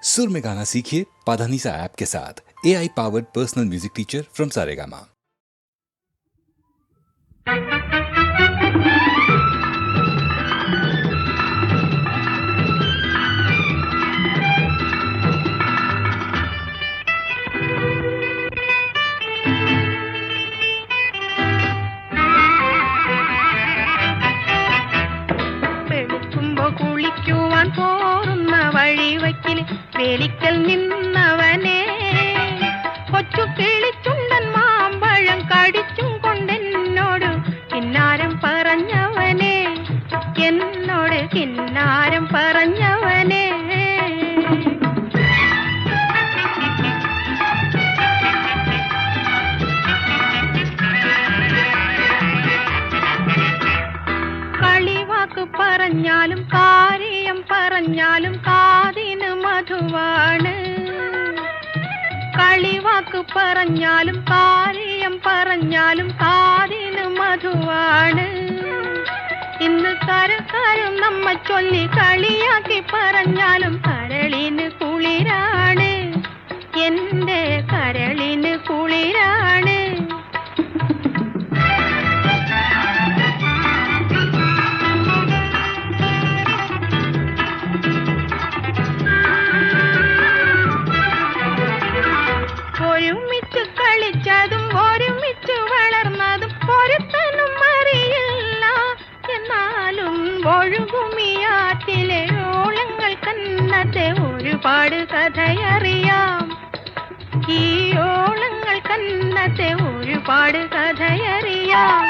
सुर में गाना सीखिए पाधानीसा ऐप के साथ। AI powered personal music teacher from Saregama. കുളിക്കുവാൻ പോറുന്ന വഴിവക്കില് വേലിക്കൽ നിന്നവനെ കൊച്ചു കിളിച്ചുണ്ടൻ മാമ്പഴം കടിച്ചും കൊണ്ടെന്നോട് കിന്നാരം പറഞ്ഞവനെ, എന്നോട് കിന്നാരം പറഞ്ഞവനെ. കളിവാക്ക് പറഞ്ഞാലും കാര്യം പറഞ്ഞാലും കാതിന് മധുവാണ്. കളിവാക്ക് പറഞ്ഞാലും കാര്യം പറഞ്ഞാലും കാതിന് മധുവാണ്. ഇന്ന് കരക്കാരും നമ്മ ചൊല്ലി കളിയാക്കി പറഞ്ഞാലും കരളിന് കുളിരാണ്, എന്റെ കരളിന് കുളിരാണ്. ഒരുമിച്ച് കളിച്ചതും ഒരുമിച്ച് വളർന്നതും ഒരുത്തനും അറിയില്ല. എന്നാലും ഒഴുകുമിയാറ്റിലെ ഓളങ്ങൾ കന്നത്തെ ഒരുപാട് കഥയറിയാം. ഈ ഓളങ്ങൾ കന്നത്തെ ഒരുപാട് കഥയറിയാം.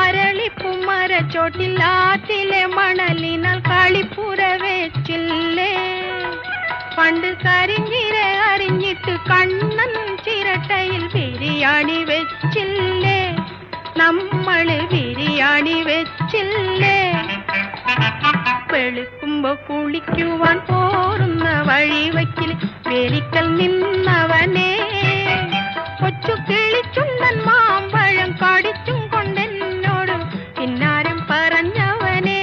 അരളിപ്പുമരച്ചോട്ടിൽ ആറ്റിലെ മണലിനാൽ കളിപ്പുര വെച്ചില്ലേ. പണ്ട് കരിഞ്ഞിര അറിഞ്ഞിട്ട് കണ്ണൻ ചിരട്ടയിൽ ബിരിയാണി വെച്ചില്ലേ. നമ്മള് ബിരിയാണി വെച്ചില്ലേ. വെളുക്കുമ്പോ കുളിക്കുവാൻ പോറുന്ന വഴിവക്കിൽ വേലിക്കൽ നിന്നവനെ കൊച്ചു കിളിച്ചുണ്ടൻ മാമ്പഴം കടിച്ചും കൊണ്ടെന്നോട് കിന്നാരം പറഞ്ഞവനെ,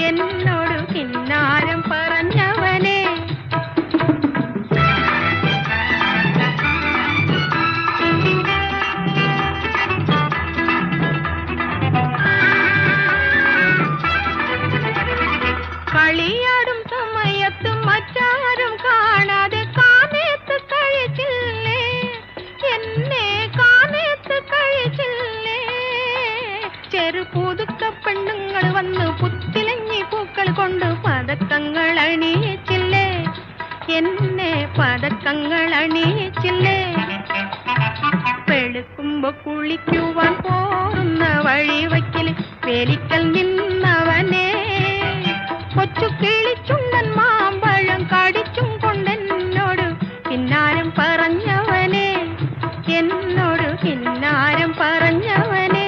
എന്നോട് കിന്നാരം പറഞ്ഞവനെ. കളിയാടും സമയത്ത് മറ്റാരും കാണാതെ കാമേത്ത് കഴിച്ചില്ലേ, എന്നെ കാമേത്ത് കഴിച്ചില്ലേ. ചെറുപുതുക്ക പെണ്ണുങ്ങൾ വന്ന് പുത്തിലഞ്ഞി പൂക്കൾ കൊണ്ട് പതക്കങ്ങൾ അണിയിച്ചില്ലേ, എന്നെ പതക്കങ്ങൾ അണിയിച്ചില്ലേ. വെളുക്കുമ്പോ കുളിക്കുവാൻ പോറുന്ന വഴിവക്കിൽ വേലിക്കൽ നിന്നവനെ കൊച്ചു കിളിച്ചുണ്ടൻ മാമ്പഴം കടിച്ചും കൊണ്ടെന്നോട് കിന്നാരം പറഞ്ഞവനെ, എന്നോട് കിന്നാരം പറഞ്ഞവനെ.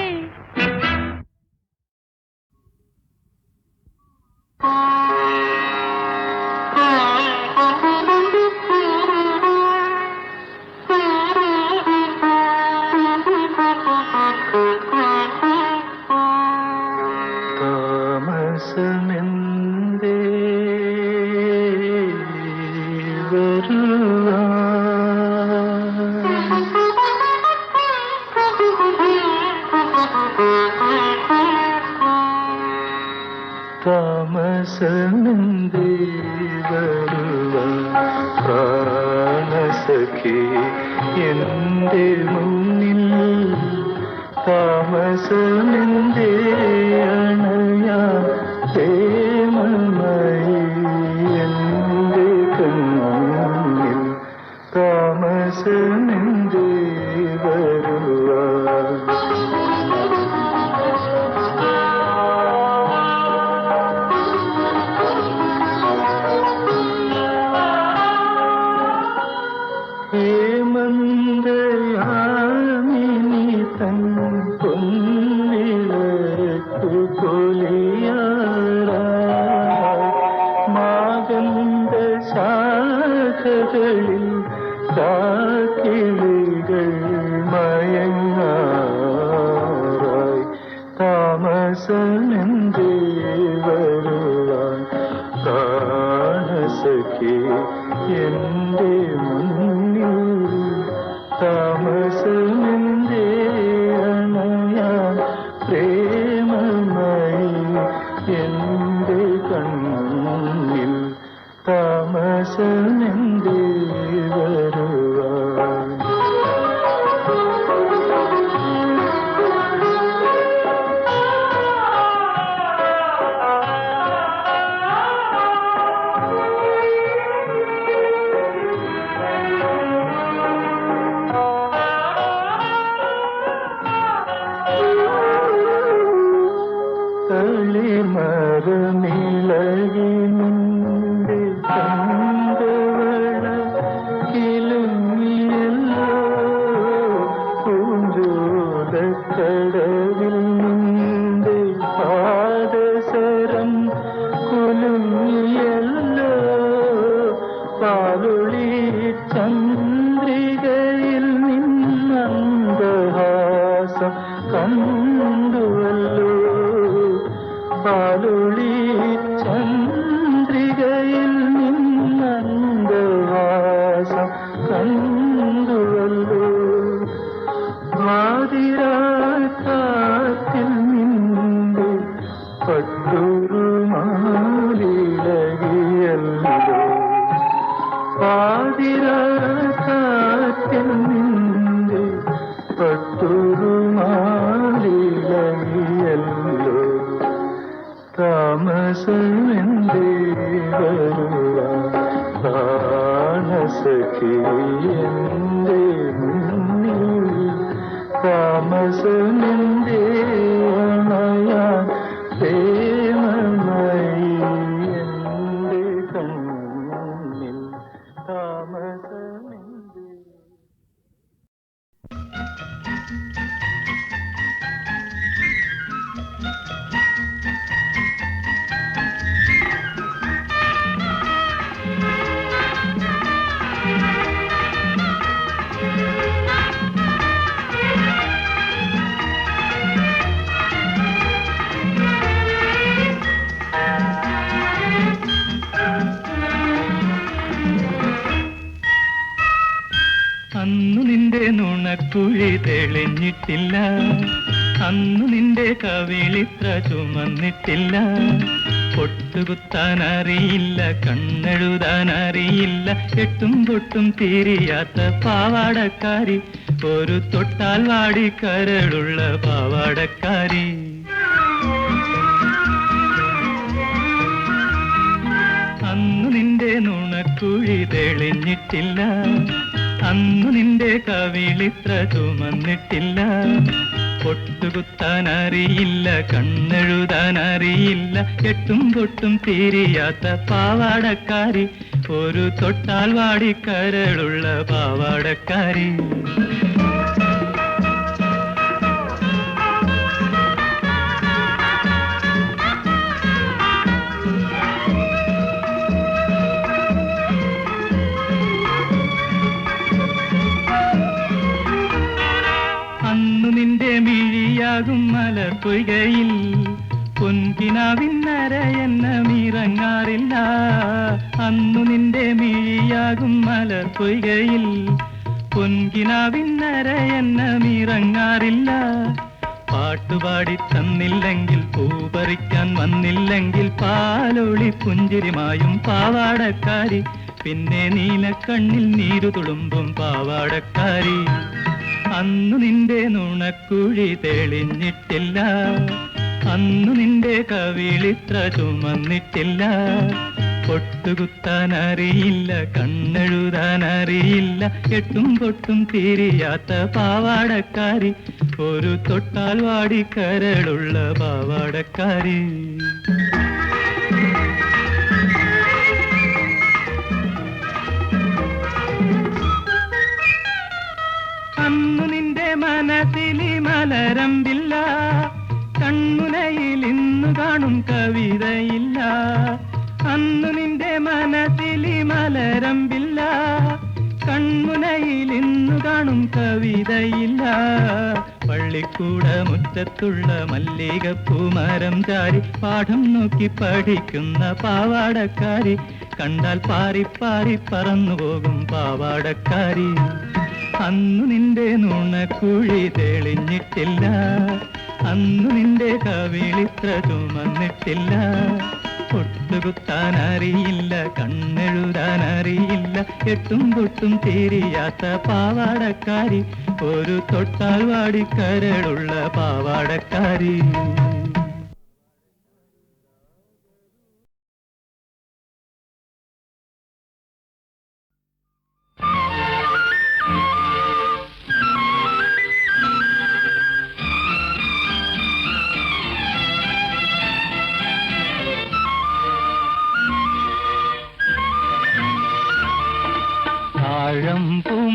താമസമെന്തേ വരുവാൻ പ്രാണസഖി എൻ്റെ മുന്നിൽ, താമസമെന്തേ അണയാൻ പ്രേമമായി എൻ്റെ കണ്ണിൽ, താമസമെന്തേ വരുവാൻ. ഹേമന്തയാമിനി തൻ പൊന്നിളക്കു കൊലിയാറായി മാകന്ത ശാഖകളിൽ കാക്കിളികൾ മയങ്ങാറായി, താമസമെന്തേ വരുവാൻ പ്രാണസ സഖി എന്റെ മുന്നിൽ താമസമെന്തേ അണയാൻ പ്രേമമായി എന്റെ കണ്ണിൽ താമസമെന്തേ വരുവാൻ മരമിളകി നിന്റെ ചന്തവള കിലുങ്ങിയല്ലോ പൂഞ്ചോലക്കടവിൽ നിന്റെ പാദസരം കുലുങ്ങിയല്ലോ പാലൊളി ചന്ദ്രികയിൽ നിന്നന്തഹാസം കണ്ടുവല്ലോ പാലൊളി ചന്ദ്രികയിൽ നിന്നന്തഹാസം കണ്ടുവല്ലോ വാതിരാക്കാറ്റിൽ നിന്റെ പട്ടുരുമാലിളകിയല്ലോ വാതിരാക്കാറ്റിൽ നിന്റെ പട്ടുരുമാലിളകിയല്ലോ താമസമെന്തേ വരുവാൻ സഖി എന്റെ മുന്നിൽ താമസമെന്തേ അണയാൻ പ്രേമമായി എന്റെ കണ്ണിൽ താമസമെന്തേ. അന്നു നിന്റെ നുണക്കുഴി തെളിഞ്ഞിട്ടില്ല, അന്നു നിന്റെ കവിളിത്ര ചുമന്നിട്ടില്ല. പൊട്ടുകുത്താൻ അറിയില്ല, കണ്ണെഴുതാൻ അറിയില്ല, എട്ടും പൊട്ടും തിരിയാത്ത പാവാടക്കാരി, ഒരു തൊട്ടാൽ വാടി കരളുള്ള പാവാടക്കാരി. അന്നു നിന്റെ നുണക്കുഴി തെളിഞ്ഞിട്ടില്ല, അന്നു നിന്റെ കവിളിത്ര ചുമന്നിട്ടില്ല. പൊട്ടുകുത്താൻ അറിയില്ല, കണ്ണെഴുതാൻ അറിയില്ല, എട്ടും പൊട്ടും തിരിയാത്ത പാവാടക്കാരി, ഒരു തൊട്ടാൽ വാടി കരളുള്ള പാവാടക്കാരി. അന്നു നിന്റെ മിഴിയാകും മലർപ്പൊയ്കയിൽ പൊൻകിനാവിന്നര എന്നമിറങ്ങാറില്ല. അന്നു നിന്റെ മിഴിയാകും മലർപ്പൊയ്കയിൽ പൊൻകിനാവിന്നര എന്നമിറങ്ങാറില്ല. പാട്ടുപാടി തന്നില്ലെങ്കിൽ, പൂപറിക്കാൻ വന്നില്ലെങ്കിൽ, പാലൊളി പുഞ്ചിരിമായും പാവാടക്കാരി, പിന്നെ നീലക്കണ്ണിൽ നീരു തുളുമ്പും പാവാടക്കാരി. അന്നു നിന്റെ നുണക്കുഴി തെളിഞ്ഞിട്ടില്ല, അന്നു നിന്റെ കവിളിത്ര ചുമന്നിട്ടില്ല. പൊട്ടുകുത്താൻ അറിയില്ല, കണ്ണെഴുതാൻ അറിയില്ല, എട്ടും പൊട്ടും തിരിയാത്ത പാവാടക്കാരി, ഒരു തൊട്ടാൽ വാടി കരളുള്ള പാവാടക്കാരി. അന്നു നിന്റെ മനസ്സിലി മലരമ്പില്ല, കൺമുനയിൽ ഇന്നു കാണും കവിതയില്ല. അന്നു നിന്റെ മനസ്സിലി മലരമ്പില്ല, കൺമുനയിൽ ഇന്നു കാണും കവിതയില്ല. പള്ളിക്കൂട മുറ്റത്തുള്ള മല്ലികപ്പൂമരം ചാരി പാഠം നോക്കി പഠിക്കുന്ന പാവാടക്കാരി, കണ്ടാൽ പാറി പാറി പറന്നു പോകും പാവാടക്കാരി. അന്നു നിന്റെ നുണക്കുഴി തെളിഞ്ഞിട്ടില്ല, അന്നു നിന്റെ കവിളിത്ര ചുമന്നിട്ടില്ല. പൊട്ടുകുത്താൻ അറിയില്ല, കണ്ണെഴുതാൻ അറിയില്ല, എട്ടും പൊട്ടും തീരിയാത്ത പാവാടക്കാരി, ഒരു തൊട്ടാൽ വാടിക്കരളുള്ള പാവാടക്കാരി.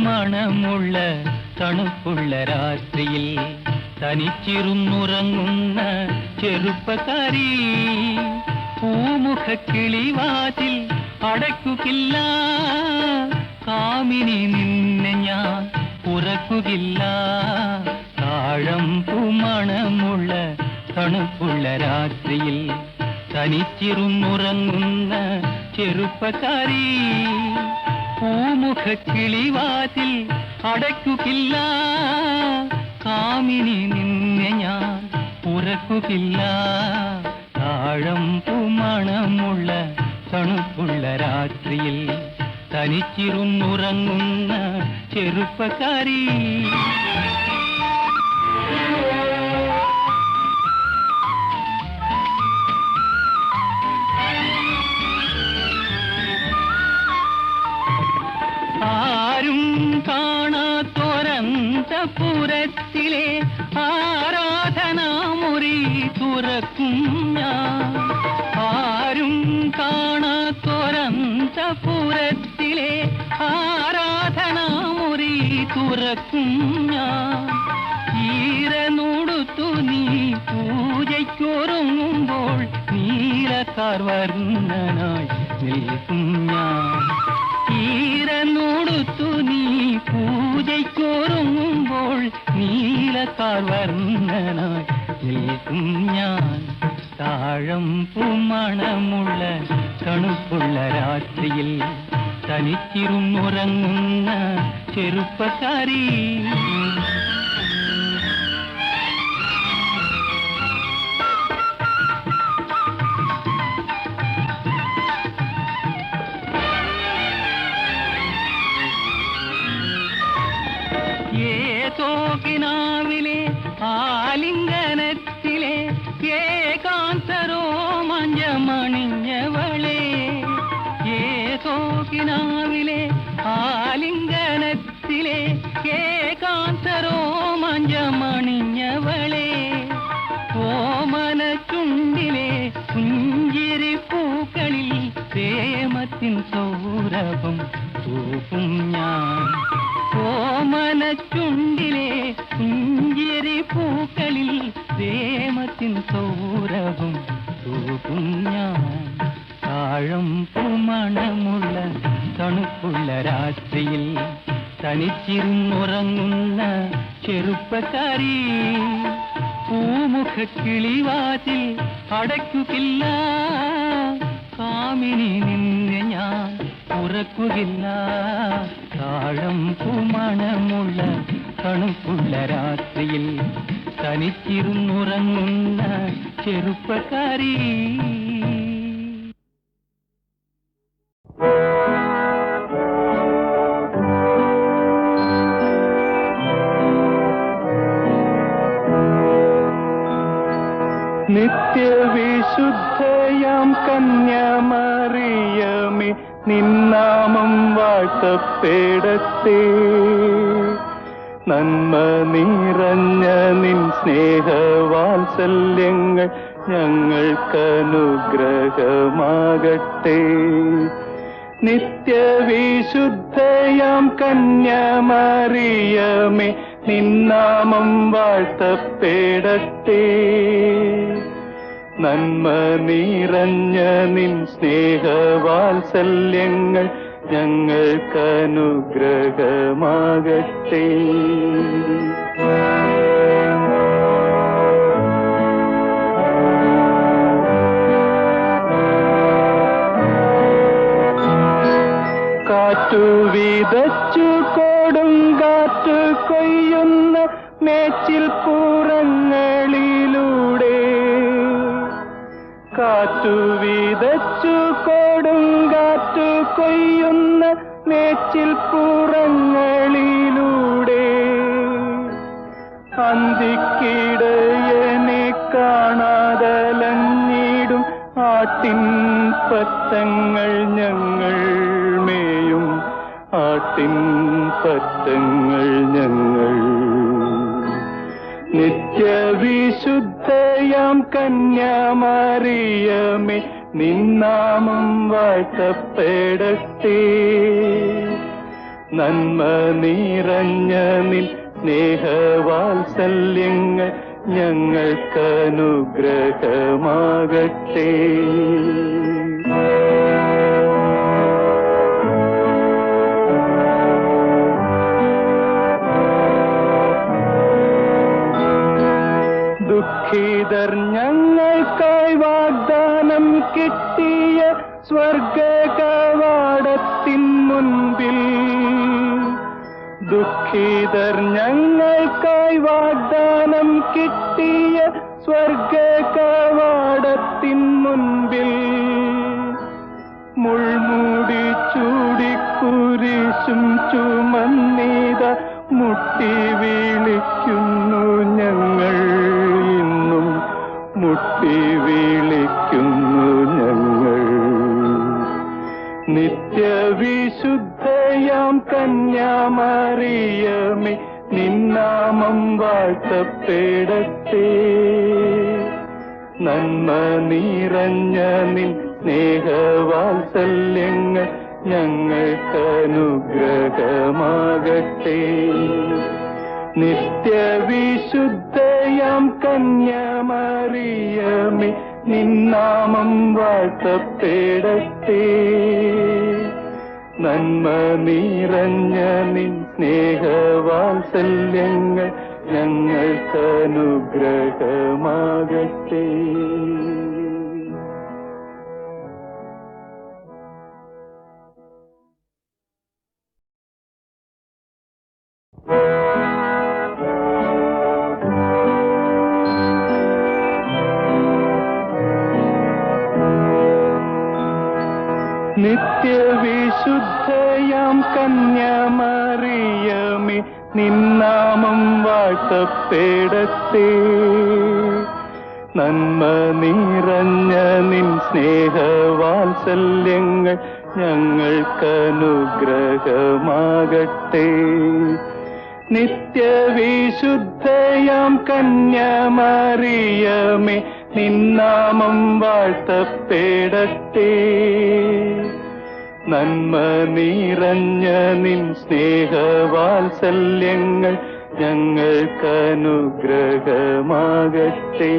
മണമുള്ള തണുപ്പുള്ള രാത്രിയിൽ തനിച്ചിരുന്നുറങ്ങുന്ന ചെറുപ്പക്കാരി, പൂമുഖക്കിളിവാതിൽ അടയ്ക്കുകില്ല, കാമിനി നിന്നെ ഞാൻ ഉറക്കുകില്ല. താഴമ്പൂ മണമുള്ള തണുപ്പുള്ള രാത്രിയിൽ തനിച്ചിരുന്നുറങ്ങുന്ന ചെറുപ്പക്കാരി, പൂമുഖക്കിളിവാതിൽ അടയ്ക്കുകില്ല, കാമിനി നിന്നെ ഞാൻ ഉറക്കുകില്ല. താഴമ്പൂ മണമുള്ള തണുപ്പുള്ള രാത്രിയിൽ തനിച്ചിരുന്നുറങ്ങുന്ന ചെറുപ്പക്കാരി. ആരും കാണാത്തൊരന്തപുരത്തിലെ ആരാധനാമുറി തുറക്കും ഞാൻ, ആരും കാണാത്തൊരന്തപുരത്തിലെ ആരാധനാമുറി തുറക്കും ഞാൻ. ഈരനോടുത്തു നീ പൂജയ്ക്കൊരുങ്ങുമ്പോൾ നീലക്കാർവർണ്ണനായി നിൽക്കും ഞാൻ. ഈരനോടുത്തു നീ പൂജയ്ക്കൊരുങ്ങുമ്പോൾ നീലക്കാർവർണ്ണനായി നിൽക്കും ഞാൻ. താഴമ്പൂ മണമുള്ള തണുപ്പുള്ള രാത്രിയിൽ തനിച്ചിരുന്നുറങ്ങുന്ന ചെറുപ്പക്കാരി. ഏതോകിനാവിലെ ആലിംഗനത്തിലെ ഏകാന്തരോമഞ്ചമണിഞ്ഞവളെ, ഏതോകിനാവിലെ ആലിംഗനത്തിലെ ഏകാന്തരോമഞ്ചമണിഞ്ഞവളെ, ഓമന ചുണ്ടിലെ പുഞ്ചിരി പൂക്കളിൽ പ്രേമത്തിൻ സൗരഭം തൂക്കും ഞാൻ. ഓമന ചുണ്ടിലെ പുഞ്ചിരി പൂക്കളിൽ പ്രേമത്തിൻ സൗരഭം തൂക്കും ഞാൻ. താഴമ്പൂ മണമുള്ള തണുപ്പുള്ള രാത്രിയിൽ തനിച്ചിരുന്നുറങ്ങുന്ന ചെറുപ്പക്കാരി, പൂമുഖക്കിളിവാതിൽ അടയ്ക്കുകില്ല, കാമിനി നിന്നെ ഞാൻ ഉറക്കുകില്ല. താഴമ്പൂ മണമുള്ള തണുപ്പുള്ള രാത്രിയിൽ തനിച്ചിരുന്നുറങ്ങുന്ന ചെറുപ്പക്കാരി. നിത്യവിശുദ്ധയാം കന്യാമറിയമേ, നിന്നാമം വാഴ്ത്തപ്പെടട്ടെ. നന്മ നിറഞ്ഞ നിൻ സ്നേഹവാത്സല്യങ്ങൾ ഞങ്ങൾക്കനുഗ്രഹമാകട്ടെ. നിത്യവിശുദ്ധയാം കന്യാമറിയമേ, നിന്നാമം വാഴ്ത്തപ്പെടട്ടെ. നന്മ നിറഞ്ഞ നിൻ സ്നേഹവാത്സല്യങ്ങൾ ഞങ്ങൾക്കനുഗ്രഹമാകട്ടെ. കാറ്റു വിതച്ചു കൊടുങ്കാറ്റ് കൊയ്യുന്ന മേച്ചിൽ പുറങ്ങളിലൂടെ കാറ്റു വിതച്ചു കൊടുങ്കാറ്റ് കൊയ്യുന്ന മേച്ചിൽ പുറങ്ങളിലൂടെ അന്തിക്കിടയനെ കാണാതലഞ്ഞിടും ആട്ടിൻ പറ്റങ്ങൾ ഞങ്ങൾ മേയും ആട്ടിൻ പറ്റങ്ങൾ ഞങ്ങൾ നിത്യവിശുദ്ധയാം കന്യാമറിയമേ നിന്നാമം വാഴ്ത്തപ്പെടട്ടെ നന്മ നിറഞ്ഞ നിൻ സ്നേഹവാത്സല്യങ്ങൾ ഞങ്ങൾക്കനുഗ്രഹമാകട്ടെ ദുഃഖിതർ ഞങ്ങൾക്കായി വാഗ്ദാനം കിട്ടിയ സ്വർഗ കവാടത്തിൻ മുൻപിൽ ദുഃഖിതർ ഞങ്ങൾക്കായി വാഗ്ദാനം കിട്ടിയ സ്വർഗ കവാടത്തിൻ മുൻപിൽ മുൾമൂടി ചൂടിക്കുരിശും ചുമന്നിത മുട്ടി വിളിക്കുന്നു ഞങ്ങൾ ഇന്നും മുട്ടി വിളിക്കുന്നു ഞങ്ങൾ നിത്യവിശുദ്ധയാം കന്യാമറിയമേ നിന്നാമം വാഴ്ത്തപ്പെടട്ടെ നന്മ നിറഞ്ഞ നിൻ സ്നേഹവാത്സല്യങ്ങൾ ഞങ്ങൾക്കനുഗ്രഹമാകട്ടെ നിത്യവിശുദ്ധയാം കന്യാമറിയമേ നിന്നാമം വാഴ്ത്തപ്പെടട്ടെ നന്മ നിറഞ്ഞ നിൻ സ്നേഹവാത്സല്യങ്ങൾ ഞങ്ങൾക്കനുഗ്രഹമാകട്ടെ നിത്യവിശുദ്ധയാം കന്യാമറിയമേ നിന്നാമം വാഴ്ത്തപ്പെടട്ടെ നന്മ നിറഞ്ഞ നിൻ സ്നേഹവാത്സല്യങ്ങൾ ഞങ്ങൾക്കനുഗ്രഹമാകട്ടെ നിത്യവിശുദ്ധയാം കന്യാമറിയമേ നിന്നാമം വാഴ്ത്തപ്പെടട്ടെ നന്മ നിറഞ്ഞ നിൻ സ്നേഹവാത്സല്യങ്ങൾ ഞങ്ങൾക്കനുഗ്രഹമാകട്ടെ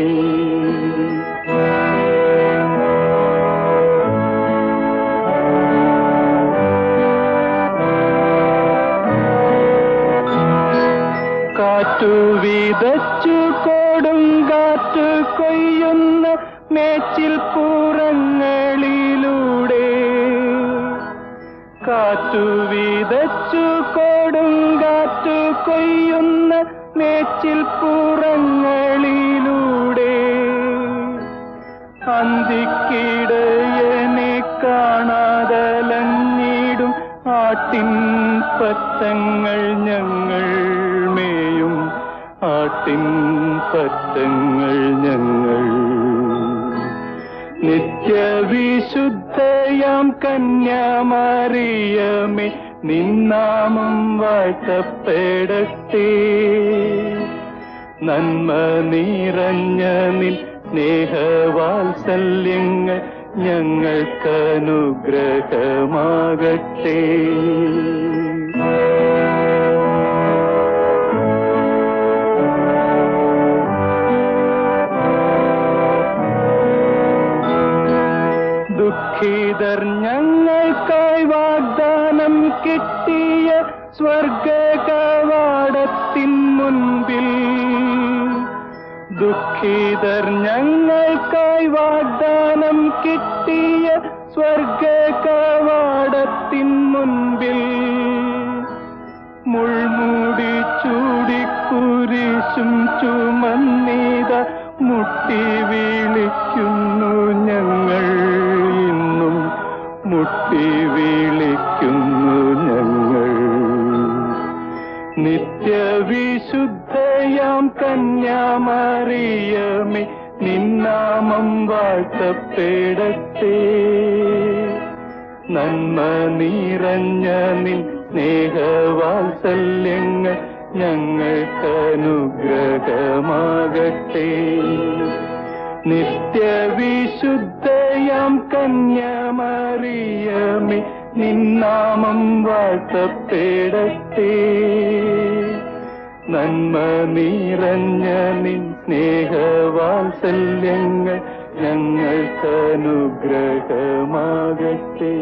കാറ്റു വിതച്ചു കൊടുങ്കാറ്റ് കൊയ്യുന്ന മേച്ചിൽ പുറങ്ങളിലൂടെ കാറ്റു വിതച്ചു കൊടുങ്കാറ്റ് കൊയ്യുന്ന മേച്ചിൽ പുറങ്ങളിലൂടെ അന്തിക്കിടയനെ കാണാതലഞ്ഞിടും ആട്ടിൻ പറ്റങ്ങൾ ഞങ്ങൾ മേയും ആട്ടിൻ പറ്റങ്ങൾ ഞങ്ങൾ നിത്യവിശുദ്ധയാം കന്യാമറിയമേ നിന്നാമം വാഴ്ത്തപ്പെടട്ടെ നന്മ നിറഞ്ഞ നിൻ സ്നേഹവാത്സല്യങ്ങൾ ഞങ്ങൾക്കനുഗ്രഹമാകട്ടെ ദുഃഖിതർ ഞങ്ങൾക്കായി വാഗ്ദാനം കിട്ടിയ സ്വർഗ കവാടത്തിൻ മുൻപിൽ ദുഃഖിതർ ഞങ്ങൾക്കായി വാഗ്ദാനം കിട്ടിയ സ്വർഗ കവാടത്തിൻ മുൻപിൽ മുൾമൂടി ചൂടിക്കുരിശും ചുമന്നീത മുട്ടി വിളിക്കുന്നു ഞങ്ങൾ ഇന്നും മുട്ടി വിളിക്കുന്നു ഞങ്ങൾ നിത്യവിശുദ്ധയാം കന്യാമറിയമേ നിന്നാമം വാഴ്ത്തപ്പെടട്ടെ നന്മ നിറഞ്ഞ നിൻ സ്നേഹവാത്സല്യങ്ങൾ ഞങ്ങൾക്കനുഗ്രഹമാകട്ടെ നിത്യവിശുദ്ധയാം കന്യാമറിയമേ നിന്നാമം വാഴ്ത്തപ്പെടട്ടെ നന്മ നിറഞ്ഞ നിൻ സ്നേഹവാത്സല്യങ്ങൾ ഞങ്ങൾക്കനുഗ്രഹമാകട്ടെ